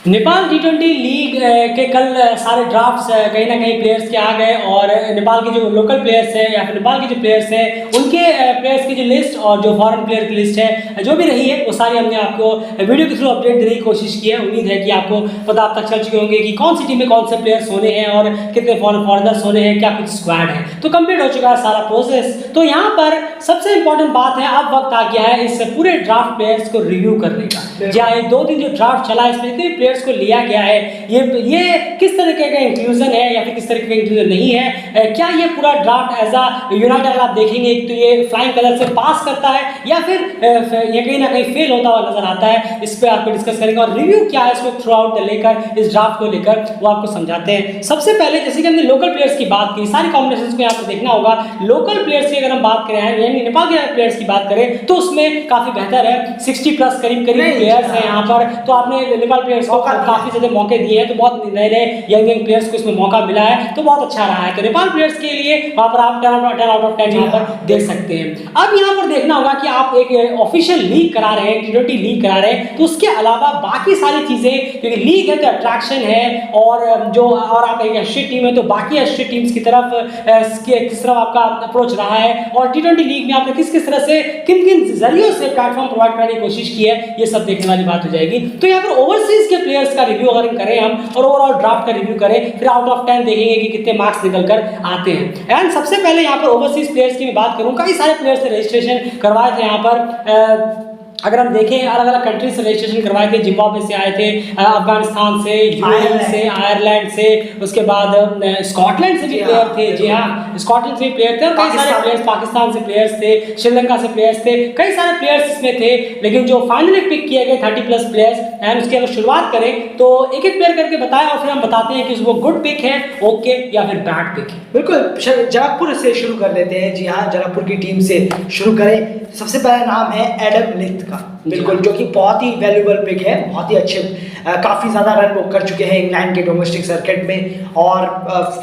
नेपाल टी20 league के कल सारे ड्राफ्ट्स कहीं ना कहीं प्लेयर्स के आ गए और नेपाल के जो लोकल प्लेयर्स हैं या फिर नेपाल के जो प्लेयर्स हैं उनके प्लेयर्स की जो लिस्ट और जो फॉरेन प्लेयर की लिस्ट है जो भी रही है वो सारी हमने आपको वीडियो के थ्रू अपडेट देने की कोशिश की है। उम्मीद है कि आपको पता अब तक चल चुके होंगे कि कौन सी टीम में कौन से प्लेयर्स होने हैं और कितने फॉरनर्स होने हैं, क्या कुछ स्क्वाड है। तो कंप्लीट हो चुका है सारा प्रोसेस। तो यहाँ पर सबसे इंपॉर्टेंट बात है, अब वक्त आ गया है इस पूरे ड्राफ्ट प्लेयर्स को रिव्यू करने का। जहाँ ये 2 दिन जो ड्राफ्ट चला है इसमें जितने भी प्लेयर्स को लिया गया है ये किस तरीके का इंक्लूजन है या फिर किस तरीके का इंक्लूजन नहीं है, क्या ये पूरा ड्राफ्ट एज अ यूनाइटेड अगर आप देखेंगे तो ये फ्लाइंग कलर से पास करता है या फिर ये कहीं ना कहीं फेल होता हुआ नजर आता है। इस पर आपको डिस्कस करेंगे और रिव्यू क्या है इसको थ्रू आउट लेकर इस ड्राफ्ट को लेकर वो आपको समझाते हैं। सबसे पहले जैसे कि हमने लोकल प्लेयर्स की बात की, सारी कॉम्बिनेशंस को यहाँ पर देखना होगा। लोकल प्लेयर्स की अगर हम बात करें यानी नेपाल के प्लेयर्स की बात करें तो उसमें काफी बेहतर है, 60 प्लस करीब प्लेयर्स हैं यहाँ पर। तो आपने नेपाल प्लेयर्स को काफी ज्यादा मौके दिए हैं, तो बहुत नए नए यंग प्लेयर्स को इसमें मौका मिला है, तो बहुत अच्छा रहा है। तो नेपाल प्लेयर्स के लिए वहाँ पर आप 10 आउट ऑफ 10 यहाँ पर दे सकते हैं। अब यहाँ पर देखना होगा कि आप एक ऑफिशियल लीग करा रहे हैं, टी20 लीग करा रहे हैं, तो उसके अलावा बाकी सारी चीजें, क्योंकि लीग है तो अट्रैक्शन है और आप एक एशियन टीम है तो बाकी एशियन टीम्स की तरफ किस तरह आपका अप्रोच रहा है और टी20 लीग में आपने किस तरह से किन किन जरियों से प्लेटफॉर्म प्रोवाइड करने की कोशिश की है, ये सब देखने वाली बात हो जाएगी। तो यहाँ पर ओवरसीज के प्लेयर्स का रिव्यू अगर करें हम और ओवरऑल ड्राफ्ट का रिव्यू करें, फिर आउट ऑफ 10 देखेंगे कि कितने मार्क्स निकल कर आते हैं। एंड सबसे पहले यहाँ पर ओवरसीज प्लेयर्स की मैं बात करूं, कई सारे प्लेयर्स ने रजिस्ट्रेशन करवाए थे यहाँ पर। अगर हम देखें अलग अलग कंट्री से रजिस्ट्रेशन करवाए थे, जिम्बाब्वे से आए थे, अफगानिस्तान से, यूएई से, आयरलैंड से, उसके बाद स्कॉटलैंड से भी प्लेयर थे। जी हाँ, स्कॉटलैंड से भी प्लेयर थे और कई सारे प्लेयर्स, पाकिस्तान से प्लेयर्स थे, श्रीलंका से प्लेयर्स थे, कई सारे प्लेयर्स इसमें थे। लेकिन जो फाइनली पिक किए गए 30 प्लस प्लेयर्स, एंड उसकी अगर शुरुआत करें तो एक एक प्लेयर करके बताएं और फिर हम बताते हैं कि वो गुड पिक है, ओके या फिर बैड पिक है। बिल्कुल, जनकपुर से शुरू कर लेते हैं। जी हाँ, जनकपुर की टीम से शुरू करें। सबसे पहला नाम है एडम लिथ का, बिल्कुल, जो कि बहुत ही वैल्यूएबल पिक है, बहुत ही अच्छे, काफ़ी ज़्यादा रन वो कर चुके हैं इंग्लैंड के डोमेस्टिक सर्किट में और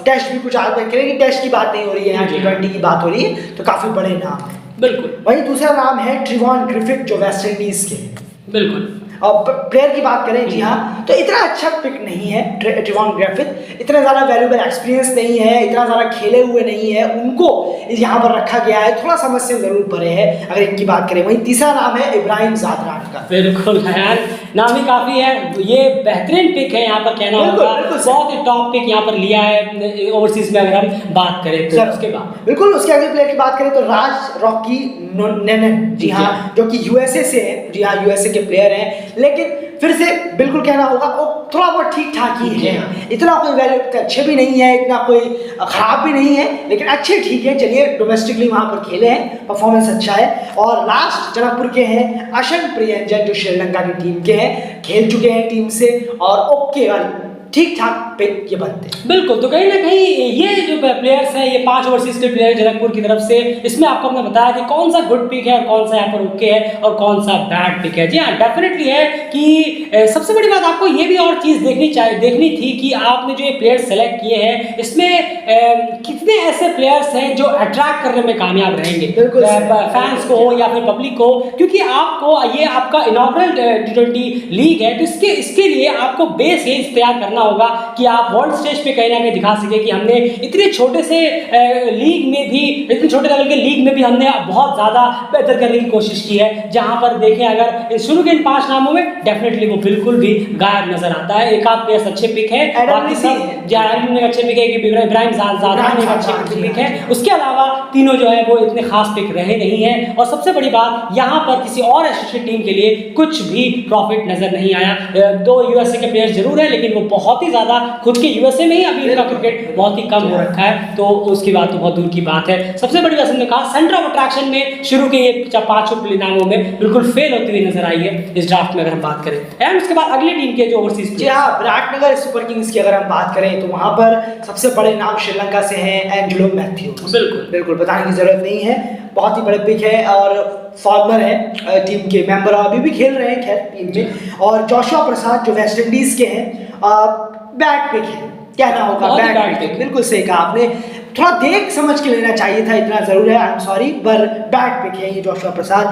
टेस्ट भी कुछ आज करेंगे। टेस्ट की बात नहीं हो रही है यहाँ, टी20 की बात हो रही है, तो काफ़ी बड़े नाम है। बिल्कुल। वही दूसरा नाम है ट्रिवॉन ग्रिफिथ, जो वेस्ट इंडीज के। बिल्कुल। और प्लेयर की बात करें, जी हाँ, तो इतना अच्छा पिक नहीं है ट्रिवॉन ग्रिफिथ, इतना ज़्यादा वैल्यूएबल एक्सपीरियंस नहीं है, इतना ज़्यादा खेले हुए नहीं है, उनको यहाँ पर रखा गया है, थोड़ा समस्या जरूर पड़े है अगर इनकी बात करें। वहीं तीसरा नाम है इब्राहिम ज़ादरान का। बिल्कुल यार, नाम ही काफ़ी है, ये बेहतरीन पिक है यहाँ पर कहना होगा, बहुत ही टॉप पिक यहाँ पर लिया है ओवरसीज में अगर हम बात करें तो। उसके बाद बिल्कुल उसके अगले प्लेयर की बात करें तो राज रॉकी नेनन, जी हाँ, जो कि यूएसए से है। जी हाँ, यूएसए के प्लेयर हैं, लेकिन फिर से बिल्कुल कहना होगा वो थोड़ा बहुत ठीक ठाक ही है, इतना कोई वैल्यू अच्छे भी नहीं है, इतना कोई खराब भी नहीं है, लेकिन अच्छे ठीक है। चलिए, डोमेस्टिकली वहाँ पर खेले हैं, परफॉर्मेंस अच्छा है। और लास्ट जनकपुर के हैं अशन प्रियंजन, जो श्रीलंका की टीम के हैं, खेल चुके हैं टीम से और ओके वाली ठीक ठाक पिक ये बनते हैं। बिल्कुल, तो कहीं ना कहीं ये जो प्लेयर्स हैं, ये 5 ओवरसीज के प्लेयर जनकपुर की तरफ से, इसमें आपको हमने बताया कि कौन सा गुड पिक है और कौन सा यहाँ पर ओके है और कौन सा बैड पिक है। जी हाँ, डेफिनेटली है कि सबसे बड़ी बात आपको ये भी और चीज़ देखनी थी कि आपने जो ये प्लेयर्स सेलेक्ट किए हैं इसमें कितने ऐसे प्लेयर्स हैं जो अट्रैक्ट करने में कामयाब रहेंगे फैंस को या फिर पब्लिक को, क्योंकि आपको ये आपका इनॉग्रल टी20 लीग है, तो इसके लिए आपको बेस ये तैयार करना होगा कि आप वर्ल्ड स्टेज पे कहीं ना कहीं दिखा सके कि हमने इतने छोटे से लीग में भी, इतने छोटे लेवल के लीग में भी हमने बहुत ज़्यादा बेहतर करने की कोशिश की है। जहां पर देखें अगर शुरू के इन 5 नामों में डेफिनेटली वो बिल्कुल भी गायब नजर आता है। एक आध प्लेयर्स अच्छे पिक है, बाकी सब अच्छे पिक है कि इब्राहिम ज़ादरान एक अच्छे पिक है, उसके अलावा तीनों जो है वो इतने खास पिक रहे नहीं है। और सबसे बड़ी बात, यहाँ पर किसी और एशियन टीम के लिए कुछ भी प्रॉफिट नजर नहीं आया। 2 यूएसए के प्लेयर्स जरूर है, लेकिन वो बहुत ही ज्यादा खुद के यूएसए में ही अभी इनका क्रिकेट बहुत ही कम हो रखा है, तो उसकी बात तो बहुत दूर की बात है। सबसे बड़ी बात हमने कहा, सेंटर ऑफ अट्रैक्शन में शुरू के ये 5 नामों में बिल्कुल फेल होती हुई नजर आई है इस ड्राफ्ट में अगर हम बात करें। एंड उसके बाद अगली टीम के जो ओवरसीज, जी हाँ, विराटनगर सुपर किंग्स की अगर हम बात करें तो वहां पर सबसे बड़े नाम श्रीलंका से हैं एंजेलो मैथ्यूज। बिल्कुल बताने की जरूरत नहीं है, बहुत ही बड़े पिक है और फॉर्मर है टीम के मेंबर, अभी भी खेल रहे हैं खैर टीम में। और जोशुआ प्रसाद, जो वेस्ट इंडीज के हैं, बैट पिक है, कहना होगा बैट पिक, बिल्कुल सही कहा आपने। थोड़ा देख समझ के लेना चाहिए था, इतना ज़रूर है। आई एम सॉरी, पर बैड पिक है ये जोशुआ प्रसाद।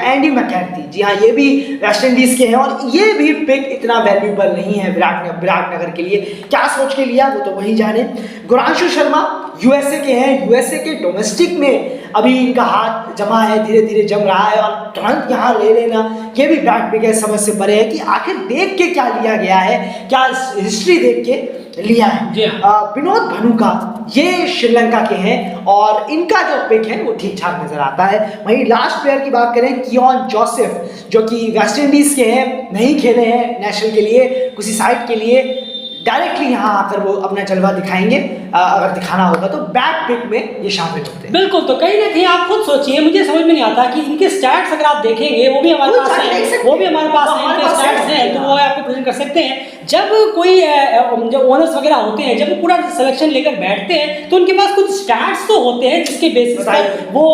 एंडी मैककार्थी, जी हाँ, ये भी वेस्ट इंडीज़ के हैं और ये भी पिक इतना वैल्यूएबल नहीं है विराटनगर के लिए। क्या सोच के लिया वो तो वही जाने। गुरांशु शर्मा यूएसए के हैं, यूएसए के डोमेस्टिक में अभी इनका हाथ जमा है, धीरे धीरे जम रहा है और तुरंत यहाँ ले लेना ये भी बैड पिक है। समझ से परे है कि आखिर देख के क्या लिया गया है, क्या हिस्ट्री देख के लिया है। विनोद भनुका ये श्रीलंका के हैं और इनका जो पिक है वो ठीक ठाक नजर आता है। वहीं लास्ट प्लेयर की बात करें, कियोन जोसेफ, जो कि वेस्ट इंडीज के हैं, नहीं खेले हैं नेशनल के लिए, किसी साइड के लिए, डायरेक्टली यहाँ आकर वो अपना जलवा दिखाएंगे अगर दिखाना होगा तो। बैक पिक में ये शामिल होते हैं। बिल्कुल, तो कहीं ना कहीं आप खुद सोचिए, मुझे समझ में नहीं आता कि इनके स्टैट्स अगर आप देखेंगे वो भी हमारे पास है, वो भी हमारे पास है, इनके स्टैट्स हैं तो वो आपको प्रेजेंट कर सकते हैं। जब कोई जो ओनर्स वगैरह होते हैं, जब वो पूरा सिलेक्शन लेकर बैठते हैं तो उनके पास कुछ स्टैट्स तो होते हैं जिसके बेसिस पर वो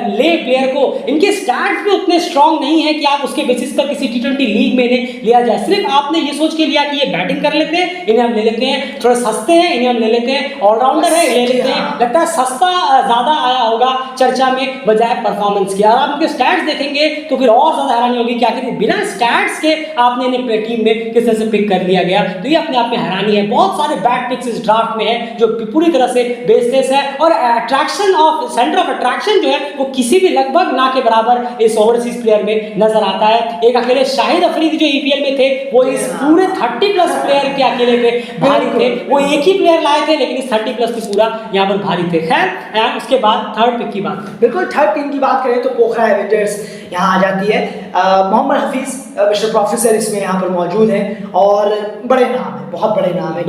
ले प्लेयर को, इनके स्टैट्स भी उतने स्ट्रांग नहीं है कि आप उसके बेसिस पर किसी T20 लीग में इन्हें लिया जाए। सिर्फ आपने ये सोच के लिया कि ये बैटिंग कर लेते हैं, इन्हें हम ले लेते हैं, थोड़े सस्ते हैं, इन्हें हम ले लेते हैं, ऑलराउंडर है, ले लेते हैं। लगता है सस्ता ज्यादा आया होगा चर्चा में बजाय परफॉर्मेंस के। और आप इनके स्टैट्स देखेंगे तो फिर और ज्यादा हैरानी होगी कि आखिर बिना स्टैट्स के आपने इन्हें टीम में किस तरह से पिक कर लिया गया। तो ये अपने आप में हैरानी है। बहुत सारे बैड पिक्स इस ड्राफ्ट में है जो पूरी तरह से बेसलेस है और attraction of centre of attraction जो है वो किसी भी लगभग ना के बराबर इस ओवरसीज प्लेयर में नजर आता है। एक अकेले शाहिद अफरीदी जो ईपीएल में थे वो इस पूरे 30+ प्लेयर के अकेले पे भारी थे। वो एक ही प्लेयर लाए थे लेकिन इस 30+ पे पूरा यहाँ पर भारी थे। खैर, उसके बाद थर्ड पिक की बात, बिल्कुल थर्ड टीम की बात करें तो पोखरा एवेंजर्स यहाँ आ जाती है। मोहम्मद हफीज मिस्टर प्रोफेसर इसमें यहाँ पर मौजूद हैं और बड़े नाम है, बहुत बड़े नाम है,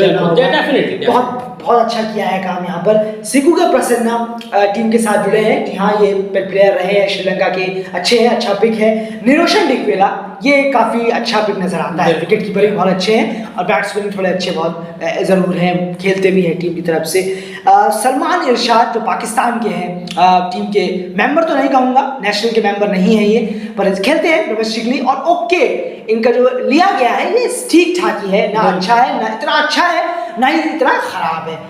बहुत अच्छा किया है काम यहाँ पर। सिकुगा प्रसन्ना टीम के साथ जुड़े हैं, जी हाँ, ये प्लेयर रहे हैं श्रीलंका के, अच्छे हैं, अच्छा पिक है। निरोशन डिकवेला ये काफ़ी अच्छा पिक नजर आता है, विकेट कीपर भी बहुत अच्छे हैं और बैट्समैन थोड़े अच्छे बहुत ज़रूर हैं, खेलते भी हैं टीम की तरफ से। सलमान इरशाद जो पाकिस्तान के हैं, टीम के मेंबर तो नहीं कहूँगा, नेशनल के मेंबर नहीं है ये, पर खेलते हैं डोमेस्टिकली और ओके इनका जो लिया गया है ये ठीक ठाक ही है, ना अच्छा है, ना इतना अच्छा है, ना ही इतना खराब है,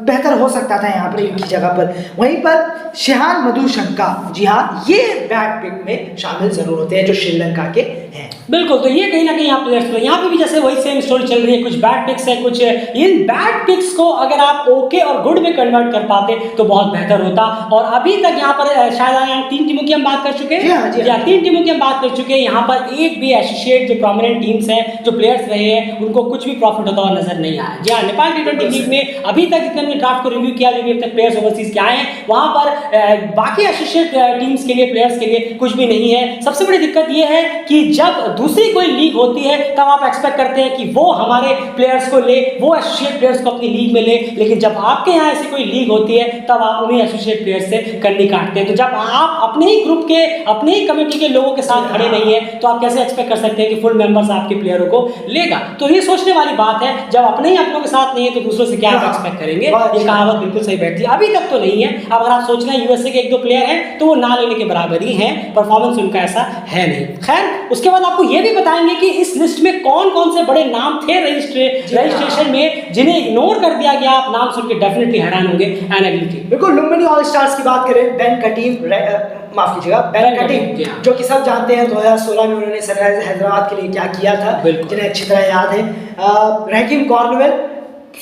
बेहतर हो सकता था यहाँ पर इनकी जगह पर। वहीं पर शेहान मधुशंका, जी हाँ, ये बैक पिक में शामिल जरूर होते हैं जो श्रीलंका के हैं। बिल्कुल, तो ये कहीं ना कहीं आप प्लेयर्स यहाँ पे भी जैसे वही सेम स्टोरी चल रही है, कुछ बैड पिक्स है, कुछ इन बैड पिक्स को अगर आप ओके और गुड में कन्वर्ट कर पाते तो बहुत बेहतर होता। और अभी तक यहाँ पर शायद 3 टीमों की हम बात कर चुके हैं, 3 टीमों की हम बात कर चुके हैं। यहाँ पर एक भी एसोसिएट जो प्रोमिनेंट टीम्स हैं, जो प्लेयर्स रहे हैं, उनको कुछ भी प्रॉफिट होता हुआ नजर नहीं आया। जी हाँ, नेपाल T20 लीग में अभी तक जितने हमने ड्राफ्ट को रिव्यू किया, जो भी अब तक प्लेयर्स ओवरसीज के आए हैं, वहां पर बाकी एसोसिएट टीम्स के लिए, प्लेयर्स के लिए कुछ भी नहीं है। सबसे बड़ी दिक्कत यह है कि जब दूसरी कोई लीग होती है तब आप एक्सपेक्ट करते हैं कि वो हमारे प्लेयर्स को ले, वो एसोसिएट प्लेयर्स को अपनी लीग में ले, लेकिन जब आपके यहाँ ऐसी कोई लीग होती है तब आप उन्हीं एसोसिएट प्लेयर्स से कन्नी काटते हैं। तो जब आप अपने ही ग्रुप के, अपने ही कमेटी के लोगों के साथ खड़े नहीं है तो आप कैसे एक्सपेक्ट कर सकते हैं कि फुल मेंबर्स आपके प्लेयरों को लेगा। तो ये सोचने वाली बात है, जब अपने ही अपनों के साथ नहीं है तो दूसरों से क्या आप एक्सपेक्ट करेंगे। ये कहावत बिल्कुल सही बैठती है। अभी तक तो नहीं है, अब अगर आप सोचना यूएसए के 1-2 प्लेयर हैं तो वो ना लेने के बराबर ही हैं, परफॉर्मेंस उनका ऐसा है नहीं। खैर, उसके बाद आपको ये भी बताएंगे कि इस लिस्ट में कौन कौन से बड़े नाम थे रजिस्ट्रेशन में जिन्हें इग्नोर कर दिया गया। आप नाम सुन के डेफिनेटली हैरान होंगे। बिल्कुल, लुम्बिनी ऑल स्टार्स की बात करें, बेन कटीम, माफ कीजिएगा, बेन कटीम, जो कि सब जानते हैं 2016 में उन्होंने सनराइजर्स हैदराबाद के लिए क्या किया था, जिन्हें अच्छी तरह याद है। रैकिम कॉर्नवेल,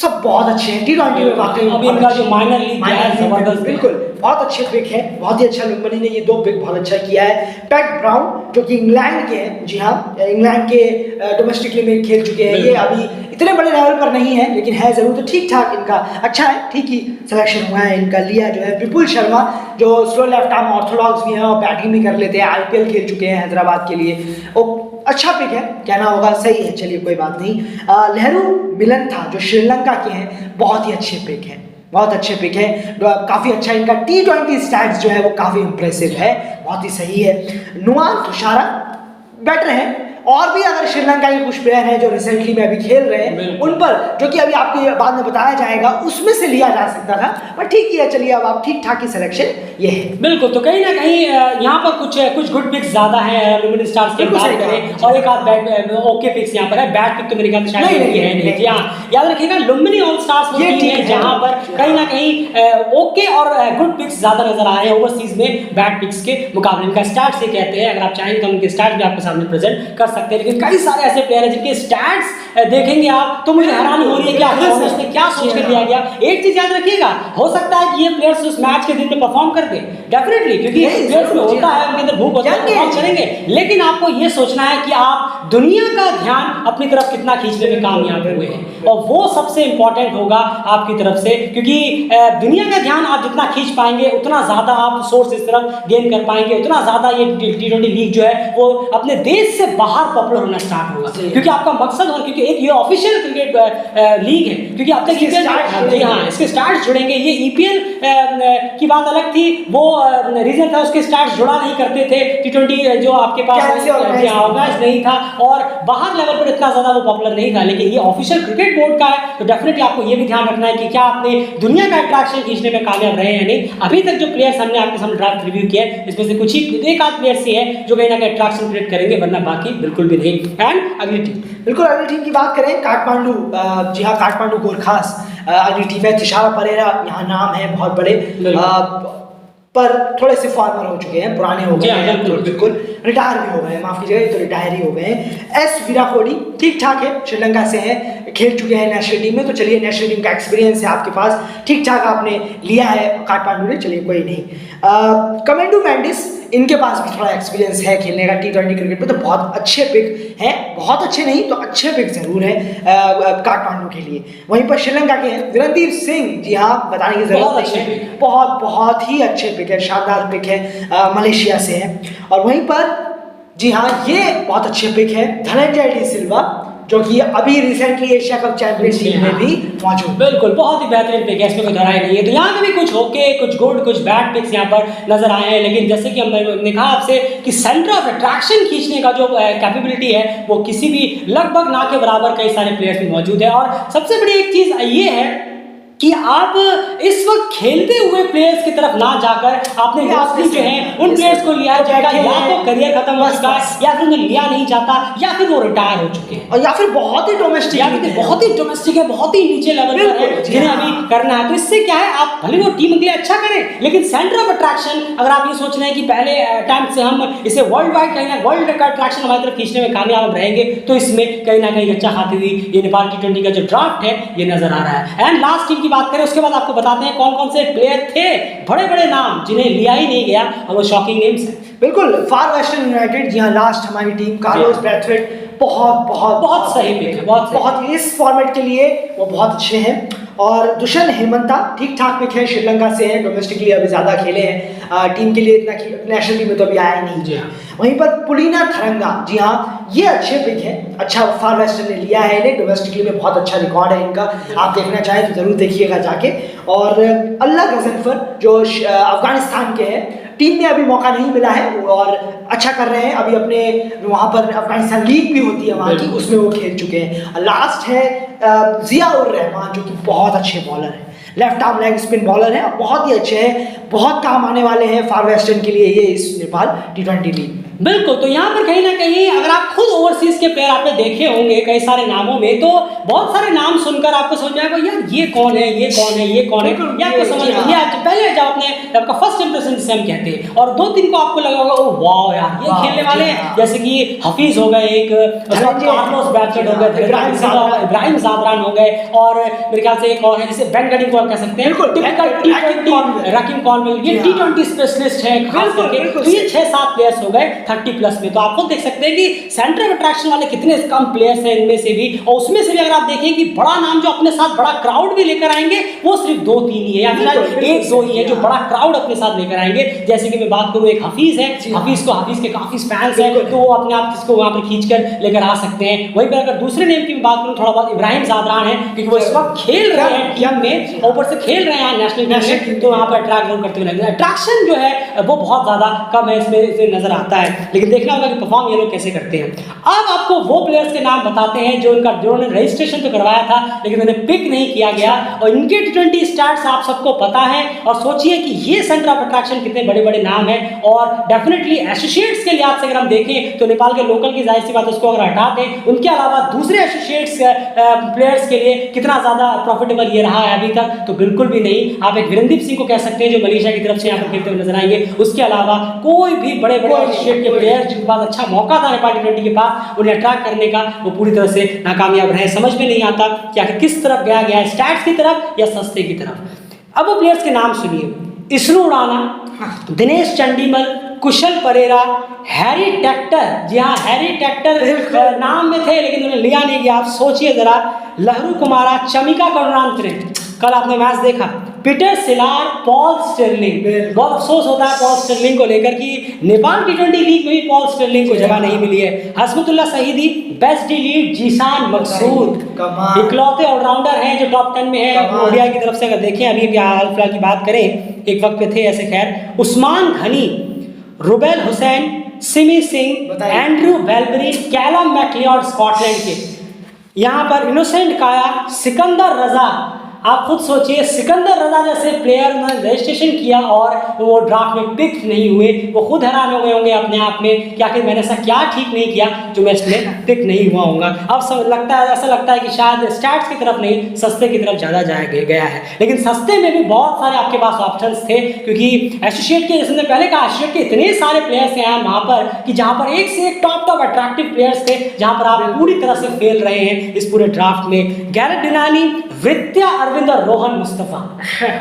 सब बहुत अच्छे हैं T20 में, वाकई अभी इनका जो माइनर लीग है जबरदस्त, बिल्कुल बहुत अच्छे पिक है, बहुत ही अच्छा लुम्बिनी ने ये 2 पिक बहुत अच्छा किया है। पैट ब्राउन जो कि इंग्लैंड के हैं, जी हाँ, इंग्लैंड के डोमेस्टिकली में खेल चुके हैं, ये अभी इतने बड़े लेवल पर नहीं है लेकिन है जरूर, तो ठीक ठाक इनका अच्छा है, ठीक ही सिलेक्शन हुआ है इनका। लिया जो है विपुल शर्मा, जो स्लो लेफ्ट आर्म ऑर्थोडॉक्स भी हैं और बैटिंग भी कर लेते हैं, IPL खेल चुके हैं हैदराबाद के लिए, अच्छा पिक है, कहना होगा, सही है, चलिए कोई बात नहीं। लहरू मिलन था जो श्रीलंका के हैं, बहुत ही अच्छे पिक हैं, बहुत अच्छे पिक है, काफ़ी अच्छा इनका T20 स्टैट्स जो है वो काफ़ी इंप्रेसिव है, बहुत ही सही है। नुआन तुषारा बेटर है और भी अगर श्रीलंका के कुछ प्लेयर हैं जो रिसेंटली में अभी खेल रहे हैं उन पर, जो कि अभी आपको बाद में बताया जाएगा, उसमें से लिया जा सकता था, पर ठीक किया। चलिए अब आप ठीक ठाक की सिलेक्शन ये है। बिल्कुल, तो कहीं ना कहीं यहाँ पर कुछ गुड पिक्स ज्यादा हैं लुमिनी स्टार्स की बात करें, और एक आध बैड ओके पिक्स यहाँ पर है। बैड पिक तो मेरे ख्याल से शायद है नहीं। जी हाँ, याद रखिएगा लुमिनी ऑल स्टार्स वो टीम है जहाँ पर कहीं ना कहीं ओके और गुड पिक्स ज्यादा नजर आ रहे हैं ओवरसीज में बैड पिक्स के मुकाबले। इनका स्टैट्स से कहते हैं, अगर आप चाहें तो उनके स्टैट्स भी आपके सामने प्रेजेंट कर सकते हैं। लेकिन कई सारे ऐसे प्लेयर हैं जिनके स्टैट्स देखेंगे आप तो मुझे हैरानी हो रही है कि आप ने क्या सोच कर दिया गया। एक चीज याद रखिएगा, हो सकता है कि ये प्लेयर्स उस मैच के दिन में परफॉर्म कर दे, डेफिनेटली, क्योंकि प्लेयर्स में होता है, उनके अंदर भूख होता है, परफॉर्म करेंगे। लेकिन आपको ये सोचना है कि आप दुनिया का ध्यान अपनी तरफ कितना खींचने में कामयाब हुए हैं, और वो सबसे इंपॉर्टेंट होगा आपकी तरफ से, क्योंकि दुनिया का ध्यान आप जितना खींच पाएंगे उतना ज्यादा आप सोर्स इस तरफ गेन कर पाएंगे, उतना ज्यादा ये T20 लीग जो है वो अपने देश से बाहर पॉपुलर होना स्टार्ट होगा। क्योंकि आपका मकसद, और क्योंकि एक ये ऑफिशियल क्रिकेट लीग है, क्योंकि अब तक इसके स्टार्ट्स जुड़ेंगे। ये EPL की बात अलग थी, वो रीजन था उसके स्टार्ट्स जुड़ा नहीं करते थे, T20 जो आपके पास ऑर्गेनाइज नहीं था और बाहर लेवल पर इतना ज्यादा वो पॉपुलर नहीं था। लेकिन ये ऑफिशियल क्रिकेट बोर्ड का है, तो डेफिनेटली आपको ये भी ध्यान रखना है कि क्या आपने दुनिया का अट्रैक्शन खींचने में कामयाब रहे हैं नहीं। अभी तक जो प्लेयर्स हमने आपके सामने ड्राफ्ट रिव्यू किया है, इसमें से कुछ ही एक आध प्लेयर्स ही है जो कहीं ना कहीं अट्रैक्शन क्रिएट करेंगे, वरना बाकी बिल्कुल भी नहीं। एंड अगली टीम, बिल्कुल अगली टीम की बात करें, काठमांडू, जी हाँ, काठमांडू गोरखास अगली टीम है। तिशारा परेरा यहाँ नाम है बहुत बड़े, पर थोड़े से फॉर्मर हो चुके हैं, पुराने हो गए हैं, बिल्कुल रिटायर भी हो गए हैं, माफ कीजिएगा, तो रिटायर ही हो गए हैं। एस विराकोडी ठीक ठाक है, श्रीलंका से हैं, खेल चुके हैं नेशनल टीम में, तो चलिए नेशनल टीम का एक्सपीरियंस है आपके पास, ठीक ठाक आपने लिया है काठमांडू ने, चलिए कोई नहीं। कमेंडू मैंडिस, इनके पास भी थोड़ा एक्सपीरियंस है खेलने का T20 क्रिकेट में, तो बहुत अच्छे पिक हैं, बहुत अच्छे नहीं तो अच्छे पिक जरूर हैं काठमांडू के लिए। वहीं पर श्रीलंका के हैं विरंदीर सिंह, जी हाँ, बताने की जरूरत नहीं है, बहुत ही अच्छे पिक है, शानदार पिक है, मलेशिया से है। और वहीं पर जी हाँ, ये बहुत अच्छे पिक है धनंजय डी सिल्वा, जो कि अभी रिसेंटली एशिया कप चैंपियनशिप में भी मौजूद। बिल्कुल, बहुत ही बेहतरीन पिक है, इसमें कोई दोहराई नहीं है। तो यहाँ पे भी कुछ ओके, कुछ गुड, कुछ बैड पिक्स यहाँ पर नजर आए हैं। लेकिन जैसे कि हमने कहा आपसे कि सेंटर ऑफ अट्रैक्शन खींचने का जो कैपेबिलिटी है वो किसी भी लगभग ना के बराबर कई सारे प्लेयर्स में मौजूद है। और सबसे बड़ी एक चीज ये है कि आप इस वक्त खेलते हुए प्लेयर्स की तरफ ना जाकर आपने मोस्टली जो है उन प्लेयर्स को लिया जाएगा, या तो करियर खत्म हो चुका है, या फिर उन्हें लिया नहीं जाता, या फिर वो रिटायर हो चुके हैं, और या फिर बहुत ही डोमेस्टिक, या फिर बहुत ही डोमेस्टिक है, बहुत ही नीचे लेवल पर है जिन्हें अभी करना है। तो इससे क्या है, आप भले वो टीम के लिए अच्छा करें, लेकिन सेंटर ऑफ अट्रैक्शन अगर आप ये सोच रहे हैं कि पहले टाइम से हम इसे वर्ल्ड वाइड कहीं ना वर्ल्ड का अट्रैक्शन हमारी तरफ खींचने में कामयाब रहेंगे, तो इसमें कहीं ना कहीं अच्छा खाती हुई ये नेपाल T20 का जो ड्राफ्ट है ये नजर आ रहा है। एंड लास्ट टीम की बात करें, उसके बाद आपको बताते हैं कौन कौन से प्लेयर थे, बड़े बड़े नाम जिन्हें लिया ही नहीं गया, और वो शॉकिंग नेम्स हैं। बिल्कुल, फार वेस्टर्न यूनाइटेड, जी हाँ, लास्ट हमारी टीम, कार्लोस ब्रैथवेट, बहुत सही पिक है, बहुत इस फॉर्मेट के लिए वो बहुत अच्छे हैं। और दुष्यंत हेमंता ठीक ठाक पिक है, श्रीलंका से हैं, डोमेस्टिकली अभी ज़्यादा खेले हैं, टीम के लिए इतना नेशनल टीम में तो अभी आया ही नहीं। वहीं पर पुलिना थरंगा, जी हाँ, ये अच्छे पिक है, अच्छा फार वेस्टर्न ने लिया है इन्हें, डोमेस्टिकली में बहुत अच्छा रिकॉर्ड है इनका, आप देखना चाहें तो ज़रूर देखिएगा जाके। और अल्लाह गजनफर जो अफगानिस्तान के हैं, टीम में अभी मौका नहीं मिला है और अच्छा कर रहे हैं, अभी अपने वहाँ पर अफगानिस्तान लीग भी होती है वहाँ की, उसमें वो खेल चुके हैं। लास्ट है जिया उर रहमान, जो कि बहुत अच्छे बॉलर हैं, left arm leg spin bowler हैं, बहुत ही अच्छे हैं, बहुत काम आने वाले हैं फार वेस्टर्न के लिए ये इस नेपाल T20 लीग। बिल्कुल, तो यहाँ पर कहीं ना कहीं अगर आप खुद ओवरसीज के प्लेयर आपने देखे होंगे कई सारे नामों में, तो बहुत सारे नाम सुनकर आपको समझ में आएगा यार ये कौन है, ये कौन है, ये कौन है, या आपको समझ में आया पहले जब आपका फर्स्ट इंप्रेशन जिसे हम कहते हैं, और 2-3 को आपको लगा होगा ओ वाह यार ये खेलने वाले हैं, जैसे कि हफीज हो गए, एक कार्लोस ब्रैथवेट हो गए, इब्राहिम ज़ादरान हो गए, और मेरे ख्याल से एक और है जिसे बेन गडिंग कह सकते हैं, रकीम कॉर्नवेल, ये T20 स्पेशलिस्ट है खास करके। तो ये 6-7 प्लेयर्स हो गए 30+ में, तो आप खुद देख सकते हैं कि सेंटर ऑफ अट्रैक्शन वाले कितने कम प्लेयर्स हैं इनमें से भी। और उसमें से भी अगर आप देखें कि बड़ा नाम जो अपने साथ बड़ा क्राउड भी लेकर आएंगे वो सिर्फ 2-3 ही है, या फिर 1-2 ही है जो बड़ा क्राउड अपने साथ लेकर आएंगे। जैसे कि मैं बात करूं, एक हफीज है, हफीज के काफी फैंस हैं, तो वो अपने आप इसको वहां पर खींच कर लेकर आ सकते हैं। वहीं पर अगर दूसरे नेम की बात करूं, थोड़ा बहुत इब्राहिम ज़ादरान है, क्योंकि वो इस वक्त खेल रहे हैं टीम में, ऊपर से खेल रहे हैं नेशनल टीम में, तो वहां पर अट्रैक्ट करते हुए अट्रैक्शन जो है वो बहुत ज्यादा कम है इसमें नजर आता है। लेकिन देखना होगा कि परफॉर्म ये लोग कैसे करते हैं। अब आपको वो प्लेयर्स के नाम बताते हैं जिन्होंने रजिस्ट्रेशन तो करवाया था लेकिन उन्हें पिक नहीं किया गया, और इनके T20 स्टार्स आप सबको पता है। और सोचिए कि ये सेंटर ऑफ अट्रैक्शन कितने बड़े बड़े नाम हैं, और डेफिनेटली एसोसिएट्स के लिहाज से अगर हम देखें तो नेपाल के लोकल की जाहिर सी बात उसको अगर हटा दें, उनके अलावा दूसरे एसोसिएट्स प्लेयर्स के लिए कितना ज़्यादा प्रॉफिटेबल ये रहा है अभी तक, तो बिल्कुल भी नहीं। आप एक वीरेंद्र सिंह को कह सकते हैं जो मलेशिया की तरफ से यहाँ पर खेलते हुए नजर आएंगे, उसके अलावा कोई भी बड़े बड़े एसोसिएट के प्लेयर्स जिनके पास अच्छा मौका था नेपाल T20 के पास उन्हें अट्रैक्ट करने का, वो पूरी तरह से नाकामयाब रहे। समझ में नहीं आता कि आखिर किस तरफ गया है, स्टैट्स की तरफ या सस्ते की तरफ। अब वो प्लेयर्स के नाम सुनिए, इसरो राणा, दिनेश चंडीमल, कुशल परेरा, हैरी टेक्टर। जी हाँ, हैरी टेक्टर नाम में थे लेकिन उन्होंने लिया नहीं गया। आप सोचिए जरा, लहरू कुमारा, चमिका करुणांतरे, कल आपने मैच देखा, पीटर सिलार, पॉल स्टर्लिंग। बहुत अफसोस होता है पॉल स्टर्लिंग को लेकर कि नेपाल T20 लीग में भी पॉल स्टर्लिंग को जगह नहीं मिली है। हसमतुल्लाह सहीदी, बेस्ट डिलीट, जीशान मकसूद, इकलौते ऑलराउंडर हैं जो टॉप 10 में है ओडीआई की तरफ से। अगर देखें अभी हाल फिलहाल की बात करें, एक वक्त पे थे ऐसे, खैर Usman Ghani, Rubel Hussain, Simi Singh, Andrew Belbury, Calum MacLeod Scotland के, यहाँ पर इनोसेंट काया, सिकंदर रजा। आप खुद सोचिए, सिकंदर रजा जैसे प्लेयर उन्होंने रजिस्ट्रेशन किया और वो ड्राफ्ट में पिक नहीं हुए, वो खुद हैरान हो गए होंगे अपने आप में कि आखिर मैंने ऐसा क्या ठीक नहीं किया जो मैं इसमें पिक नहीं हुआ होऊंगा। अब सब लगता है, ऐसा लगता है कि शायद स्टैट्स की तरफ नहीं, सस्ते की तरफ ज़्यादा जाया गया है। लेकिन सस्ते में भी बहुत सारे आपके पास ऑप्शंस थे, क्योंकि एसोसिएट के, जैसे पहले कहा, एसोसिएट के इतने सारे प्लेयर्स हैं वहाँ पर कि जहाँ पर एक से एक टॉप अट्रैक्टिव प्लेयर्स थे, जहाँ पर आप पूरी तरह से फेल रहे हैं इस पूरे ड्राफ्ट में। गैरेट डिनानी, विद्या अरविंद और रोहन मुस्तफा।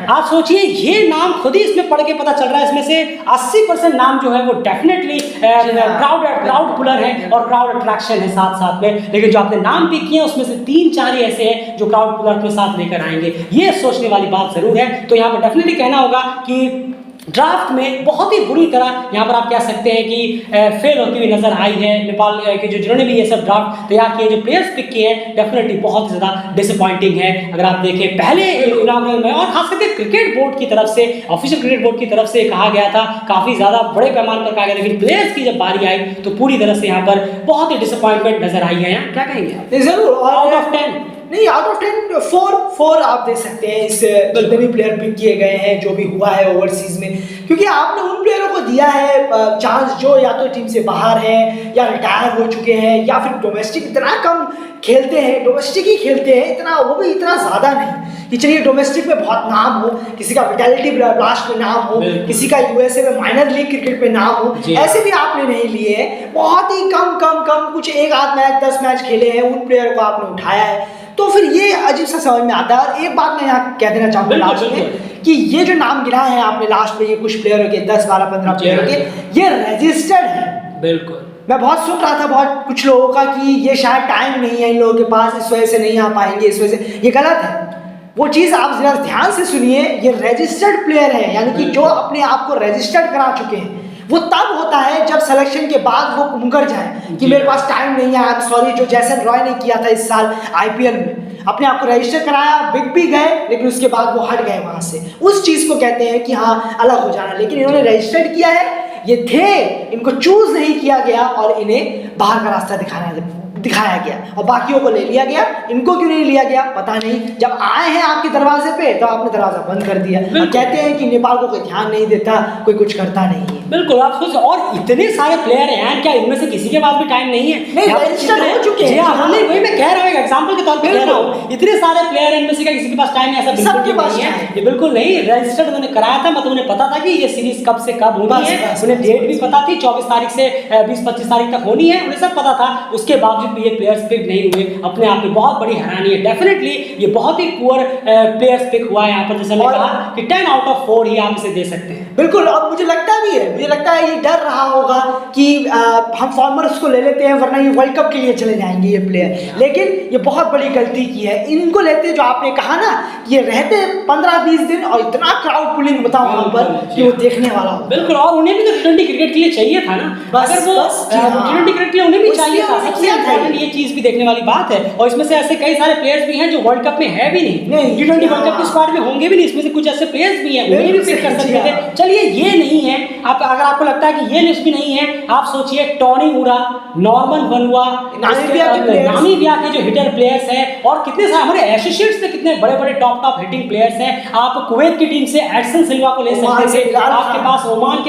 आप सोचिए, ये नाम खुद ही इसमें पढ़ के पता चल रहा है, इसमें से 80% नाम जो है वो डेफिनेटली क्राउड पुलर है और क्राउड अट्रैक्शन है साथ साथ में। लेकिन जो आपने नाम पिक किए उसमें से 3-4 ही ऐसे हैं जो क्राउड पुलर के साथ लेकर आएंगे, ये सोचने वाली बात जरूर है। तो यहाँ पर डेफिनेटली कहना होगा कि ड्राफ्ट में बहुत ही बुरी तरह यहाँ पर आप कह सकते हैं कि फेल होती हुई नजर आई है नेपाल के जिन्होंने भी ये सब ड्राफ्ट तैयार किए, जो प्लेयर्स पिक किए हैं, डेफिनेटली बहुत ज़्यादा डिसअपॉइंटिंग है। अगर आप देखें पहले इनाग्रल में, और खास करके क्रिकेट बोर्ड की तरफ से, ऑफिशियल क्रिकेट बोर्ड की तरफ से कहा गया था, काफ़ी ज़्यादा बड़े पैमाने पर कहा गया, लेकिन प्लेयर्स की जब बारी आई तो पूरी तरह से यहाँ पर बहुत ही डिसअपॉइंटमेंट नजर आई है। क्या कहेंगे? जरूर, आउट ऑफ 10 नहीं, आउट ऑफ 10 4 आप दे सकते हैं इस जितने भी प्लेयर पिक किए गए हैं, जो भी हुआ है ओवरसीज में, क्योंकि आपने उन प्लेयरों को दिया है चांस जो या तो टीम से बाहर हैं या रिटायर हो चुके हैं या फिर डोमेस्टिक इतना कम खेलते हैं, डोमेस्टिक ही खेलते हैं इतना, वो भी इतना ज़्यादा नहीं कि चलिए डोमेस्टिक में बहुत नाम हो, किसी का विटालिटी ब्लास्ट में नाम हो, किसी का यूएसए में माइनर लीग क्रिकेट में नाम हो, ऐसे भी आपने नहीं लिए हैं। बहुत ही कम कुछ 1-8 मैच 10 मैच खेले हैं, उन प्लेयर को आपने उठाया है, तो फिर ये अजीब सा समझ में आता है। और एक बात मैं यहाँ कह देना चाहूँगा लास्ट में कि ये जो नाम गिरा है आपने लास्ट में, ये कुछ प्लेयरों के 10, 12, 15 प्लेयरों के, ये रजिस्टर्ड है। बिल्कुल, मैं बहुत सुन रहा था बहुत कुछ लोगों का कि ये शायद टाइम नहीं है इन लोगों के पास, इस वजह से नहीं आ पाएंगे, इस वजह से, ये गलत है। वो चीज़ आप जरा ध्यान से सुनिए, ये रजिस्टर्ड प्लेयर है, यानी कि जो अपने आप को रजिस्टर्ड करा चुके हैं। वो तब होता है जब सिलेक्शन के बाद वो मुकर जाए कि मेरे पास टाइम नहीं है, सॉरी, जो जैसन रॉय ने किया था इस साल आईपीएल में, अपने आप को रजिस्टर कराया, बिग भी गए, लेकिन उसके बाद वो हट गए वहाँ से। उस चीज़ को कहते हैं कि हाँ अलग हो जाना। लेकिन इन्होंने रजिस्टर्ड किया है, ये थे, इनको चूज नहीं किया गया और इन्हें बाहर का रास्ता दिखाया गया और बाकियों को ले लिया गया। इनको क्यों नहीं लिया गया पता नहीं। जब आए हैं आपके दरवाजे पे तो आपने दरवाजा बंद कर दिया और कहते हैं कि नेपाल को कोई ध्यान नहीं देता, कोई कुछ करता नहीं है। बिल्कुल, आप सोच, और इतने सारे प्लेयर हैं, क्या इनमें से किसी के पास भी टाइम नहीं है? नहीं, रजिस्टर्ड हो चुके हैं। वही मैं कह रहा हूँ, एक एग्जांपल के तौर पे कह रहा हूँ, इतने सारे प्लेयर हैं, इनमें से क्या किसी के पास टाइम है? ऐसा बिल्कुल नहीं है, ये बिल्कुल नहीं। रजिस्टर्ड उन्होंने कराया था, मतलब उन्हें पता था कि ये सीरीज कब से कब होनी है, उन्हें डेट भी पता थी, 24 तारीख से 20-25 तारीख तक होनी है, उन्हें सब पता था। उसके बावजूद भी ये प्लेयर्स पिक नहीं हुए, अपने आप में बहुत बड़ी हैरानी है। डेफिनेटली ये बहुत ही पुअर प्लेयर्स पिक हुआ है यहाँ पर, जैसे मैंने कहा कि 10 आउट ऑफ 4 ही आप इसे दे सकते हैं। बिल्कुल, और मुझे लगता भी है, मुझे लगता है ये डर रहा होगा कि हम फॉर्मर्स को ले लेते हैं वरना ये वर्ल्ड कप के लिए चले जाएंगे ये प्लेयर, लेकिन ये बहुत बड़ी गलती की है। इनको लेते, जो आपने कहा ना, ये रहते 15-20 दिन और इतना क्राउड पुलिंग बताओ वहाँ पर कि वो देखने वाला हो। बिल्कुल, और उन्हें भी तो T20 क्रिकेट के लिए चाहिए था ना, अगर वो T20 क्रिकेट के लिए उन्हें भी चाहिए था, सबसे कारण ये चीज भी देखने वाली बात है। और इसमें से ऐसे कई सारे प्लेयर्स भी हैं जो वर्ल्ड कप में है भी नहीं, T20 वर्ल्ड कप की स्क्वाड में होंगे भी नहीं। इसमें से कुछ ऐसे प्लेयर्स भी हैं, उन्हें भी पिक कर सकते थे। चलिए ये नहीं है, आप अगर आपको लगता है कि ये लिस्ट भी नहीं है, आप सोचिए टॉनी ऊरा, नॉर्मन वनुआ, नामीबिया के जो हिटर प्लेयर्स हैं, और कितने सारे हमारे एसोसिएट्स में कितने बड़े बड़े टॉप हिटिंग प्लेयर्स हैं। आप कुवैत की टीम से एडसन सिल्वा को ले सकते थे, आपके पास ओमान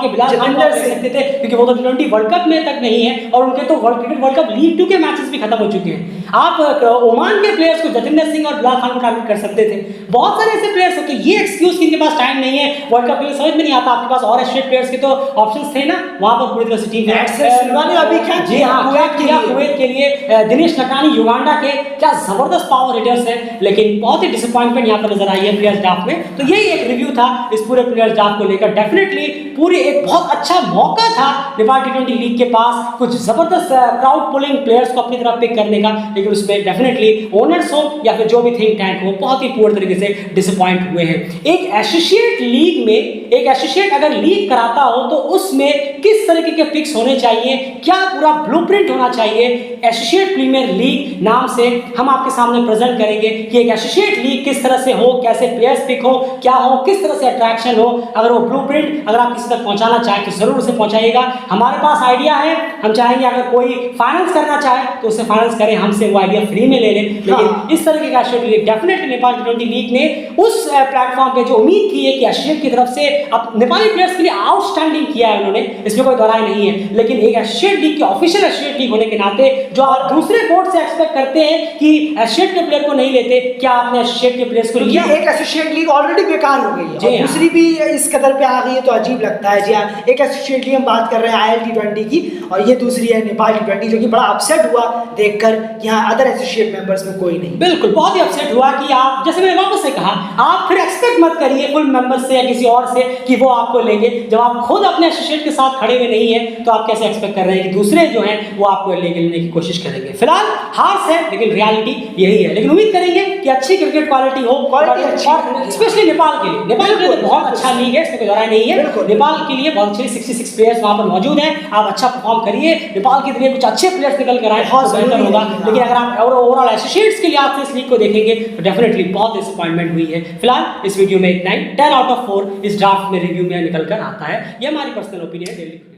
के बिलाल खान को ले सकते थे, क्योंकि वो तो T20 वर्ल्ड कप में तक नहीं है और उनके तो वर्ल्ड कप लीग 2 के मैचेस भी खत्म हो चुके हैं। आप ओमान के प्लेयर्स को जतिंदर सिंह और बिलाल खान को टारगेट कर सकते थे। बहुत सारे ऐसे प्लेयर्स होते हैं, ये एक्सक्यूज कि इनके पास टाइम नहीं है वर्ल्ड कप के लिए, समझ में नहीं आता। आपके पास और एशियन प्लेयर्स के तो ऑप्शंस थे ना, वहां पर पूरी तरह से टीम अभी क्या जी हाँ कुवैत के लिए दिनेश नकानी युगांडा के, क्या जबरदस्त पावर हिटर्स हैं, लेकिन बहुत ही डिसअपॉइंटमेंट यहाँ पर नजर आई है प्लेयर्स ड्राफ्ट में। तो यही एक रिव्यू था इस पूरे प्लेयर्स ड्राफ्ट को लेकर। डेफिनेटली पूरी एक बहुत अच्छा मौका था नेपाल T20 लीग के पास कुछ जबरदस्त क्राउड पुलिंग प्लेयर्स को अपनी तरफ पिक करने का, लेकिन उसमें डेफिनेटली ओनर्स हो या फिर जो भी थिंक टैंक हो बहुत ही पूरी तरीके से डिसअपॉइंट हुए हैं। एक एसोसिएट लीग में एक एसोसिएट अगर लीग कराता हो तो उसमें किस तरीके के पिक्स होने चाहिए, क्या पूरा ब्लूप्रिंट होना चाहिए, एसोसिएट प्रीमियर लीग नाम से हम आपके सामने प्रेजेंट करेंगे कि एक एसोसिएट लीग किस तरह से हो, कैसे प्लेयर्स पिक हो, क्या हो, किस तरह से अट्रैक्शन हो। अगर वो ब्लूप्रिंट अगर आप किसी तक पहुंचाना चाहें तो जरूर उसे पहुंचाइएगा। हमारे पास आइडिया है, हम चाहेंगे अगर कोई फाइनेंस करना चाहे तो उसे फाइनेंस करें, हमसे वो आइडिया फ्री में ले लें। लेकिन इस तरीके का associate league definitely Nepal T20 league ने उस प्लेटफॉर्म पे जो उम्मीद की है कि एसोसिएट की तरफ से अब नेपाली प्लेयर्स के लिए आउटस्टैंडिंग किया है उन्होंने, इसमें कोई दोहराई नहीं है। लेकिन एक एसोसिएट लीग की ऑफिशियल एसोसिएट लीग होने के नाते जो आप दूसरे बोर्ड से एक्सपेक्ट करते हैं कि एसोसिएट के प्लेयर को नहीं लेते, क्या आपने एसोसिएट के प्लेयर्स को लिया? एक एसोसिएट लीग ऑलरेडी बेकार हो गई है, दूसरी भी इस कदर पे आ गई है तो अजीब लगता है। जी हाँ, एक एसोसिएट लीग हम बात कर रहे हैं IL T20 की, और ये दूसरी है नेपाल T20, जो कि बड़ा अपसेट हुआ देखकर कि यहाँ अदर एसोसिएट मेंबर्स में कोई नहीं। बिल्कुल बहुत ही अपसेट हुआ कि आप, जैसे मैंने वापस से कहा, आप फिर एक्सपेक्ट मत करिए फुल मेंबर से या किसी और से कि वो आपको लेंगे, जब आप खुद अपने एसोसिएट के साथ खड़े हुए नहीं है तो आप कैसे एक्सपेक्ट कर रहे हैं कि दूसरे जो हैं वो आपको लेने की कोशिश करेंगे। फिलहाल हार से, लेकिन रियलिटी यही है। लेकिन उम्मीद करेंगे कि अच्छी क्रिकेट क्वालिटी हो, और स्पेशली नेपाल के लिए, नेपाल के लिए बहुत अच्छा लीग है, इसमें कोई दोहराई नहीं है। नेपाल के लिए बहुत अच्छे 66 प्लेयर्स वहां पर मौजूद हैं, आप अच्छा परफॉर्म करिए, नेपाल के लिए कुछ अच्छे प्लेयर्स निकल कर आए बहुत बेहतर होगा। लेकिन अगर आप ओवरऑल एसोसिएट्स के लिए आप इस लीग को देखेंगे तो डेफिनेटली बहुत डिसअपॉइंटमेंट हुई है। फिलहाल इस वीडियो में इतना ही। 10 आउट ऑफ 4 इस ड्राफ्ट में रिव्यू में निकल कर आता है, ये हमारी पर्सनल ओपिनियन है।